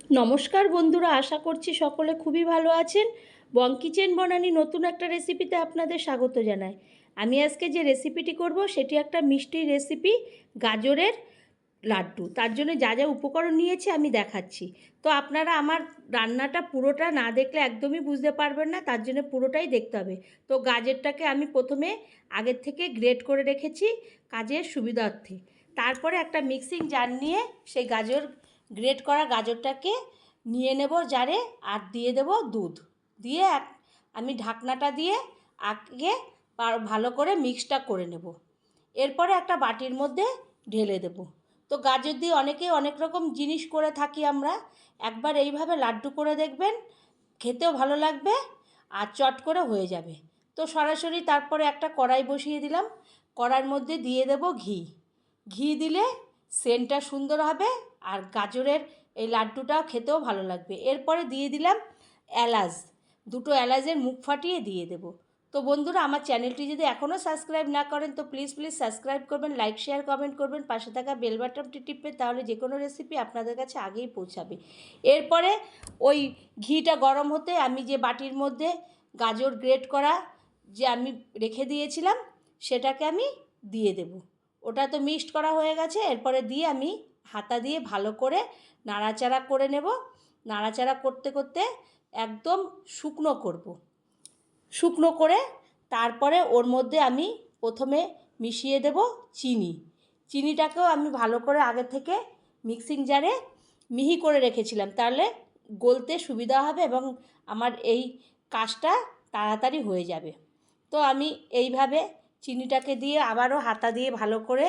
নমস্কার বন্ধুরা, আশা করছি সকলে খুবই ভালো আছেন। বং কিচেন বনানি নতুন একটা রেসিপিতে আপনাদের স্বাগত জানাই। আমি আজকে যে রেসিপিটি করব সেটি একটা মিষ্টি রেসিপি, গাজরের লাড্ডু। তার জন্য যা যা উপকরণ নিয়েছি আমি দেখাচ্ছি। তো আপনারা আমার রান্নাটা পুরোটা না দেখলে একদমই বুঝতে পারবেন না, তার জন্য পুরোটাই দেখতে হবে। তো গাজরটাকে আমি প্রথমে আগের থেকে গ্রেট করে রেখেছি কাজের সুবিধার্থে। তারপরে একটা মিক্সিং জার নিয়ে সেই গ্রেট করা গাজরটাকে নিয়ে নেব জারে, আর দিয়ে দেব দুধ। দিয়ে আমি ঢাকনাটা দিয়ে আগে ভালো করে মিক্সটা করে নেব। এরপরে একটা বাটির মধ্যে ঢেলে দেব। তো গাজর দিয়ে অনেকেই অনেক রকম জিনিস করে থাকি আমরা। একবার এইভাবে লাড্ডু করে দেখবেন, খেতেও ভালো লাগবে আর চট করে হয়ে যাবে। তো সরাসরি তারপরে একটা কড়াই বসিয়ে দিলাম। কড়াইয়ের মধ্যে দিয়ে দেব ঘি। ঘি দিলে সেন্টটা সুন্দর হবে আর গাজরের এই লাড্ডুটাও খেতেও ভালো লাগবে। এরপরে দিয়ে দিলাম এলাচ, দুটো এলাচের মুখ ফাটিয়ে দিয়ে দেব। তো বন্ধুরা, আমার চ্যানেলটি যদি এখনও সাবস্ক্রাইব না করেন তো প্লিজ সাবস্ক্রাইব করবেন, লাইক শেয়ার কমেন্ট করবেন, পাশে থাকা বেল বাটনটি টিপবেন, তাহলে যে কোনো রেসিপি আপনাদের কাছে আগেই পৌঁছাবে। এরপরে ওই ঘিটা গরম হতে আমি যে বাটির মধ্যে গাজর গ্রেট করা যে আমি রেখে দিয়েছিলাম সেটাকে আমি দিয়ে দেব। ওটা তো মিক্সড করা হয়ে গেছে। এরপরে দিয়ে আমি হাতা দিয়ে ভালো করে নাড়াচাড়া করে নেব। নাড়াচাড়া করতে করতে একদম শুকনো করব। শুকনো করে তারপরে ওর মধ্যে আমি প্রথমে মিশিয়ে দেব চিনি। চিনিটাকেও আমি ভালো করে আগে থেকে মিক্সিং জারে মিহি করে রেখেছিলাম, তাহলে গলতে সুবিধা হবে এবং আমার এই কাজটা তাড়াতাড়ি হয়ে যাবে। তো আমি এইভাবে চিনিটাকে দিয়ে আবারও হাতা দিয়ে ভালো করে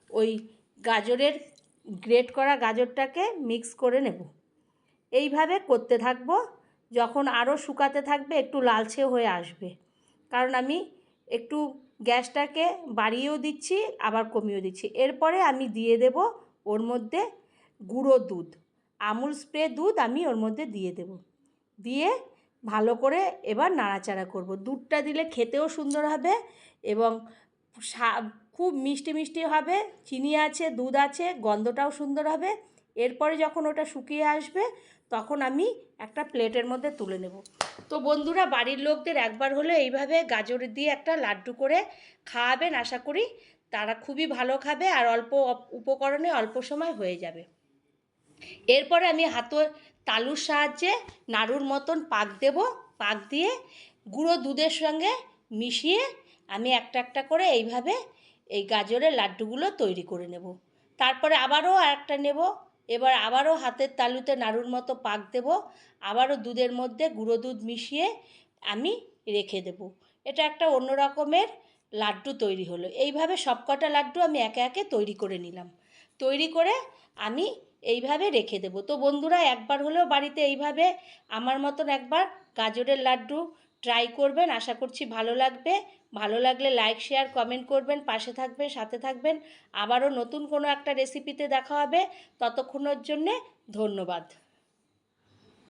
ওই গাজরের গ্রেট করা গাজরটাকে মিক্স করে নেব। এইভাবে করতে থাকবো, যখন আরও শুকাতে থাকবে একটু লালচে হয়ে আসবে। কারণ আমি একটু গ্যাসটাকে বাড়িয়েও দিচ্ছি আবার কমিয়েও দিচ্ছি। এরপরে আমি দিয়ে দেব ওর মধ্যে গুঁড়ো দুধ, আমুল স্প্রে দুধ আমি ওর মধ্যে দিয়ে দেব। দিয়ে ভালো করে এবার নাড়াচাড়া করব। দুধটা দিলে খেতেও সুন্দর হবে এবং খুব মিষ্টি মিষ্টি হবে। চিনি আছে, দুধ আছে, গন্ধটাও সুন্দর হবে। এরপরে যখন ওটা শুকিয়ে আসবে তখন আমি একটা প্লেটের মধ্যে তুলে নেব। তো বন্ধুরা, বাড়ির লোকদের একবার হলে এইভাবে গাজর দিয়ে একটা লাড্ডু করে খাওয়াবেন, আশা করি তারা খুবই ভালো খাবে আর অল্প উপকরণে অল্প সময় হয়ে যাবে। এরপরে আমি তালুর সাহায্যে নাড়ুর মতন পাক দেব। পাক দিয়ে গুঁড়ো দুধের সঙ্গে মিশিয়ে আমি একটা একটা করে এইভাবে এই গাজরের লাড্ডুগুলো তৈরি করে নেব। তারপরে আবারও আরেকটা নেব। এবার আবারও হাতের তালুতে নাড়ুর মতো পাক দেব। আবারও দুধের মধ্যে গুঁড়ো দুধ মিশিয়ে আমি রেখে দেব। এটা একটা অন্য রকমের লাড্ডু তৈরি হলো। এইভাবে সবকটা লাড্ডু আমি একে একে তৈরি করে নিলাম। তৈরি করে আমি এইভাবে রেখে দেব। তো বন্ধুরা, একবার হলেও বাড়িতে এইভাবে আমার মতন একবার গাজরের লাড্ডু ট্রাই করবেন, আশা করছি ভালো লাগবে। ভালো লাগলে লাইক শেয়ার কমেন্ট করবেন, পাশে থাকবেন, সাথে থাকবেন। আবারও নতুন কোনো একটা রেসিপিতে দেখা হবে। ততক্ষণের জন্যে ধন্যবাদ।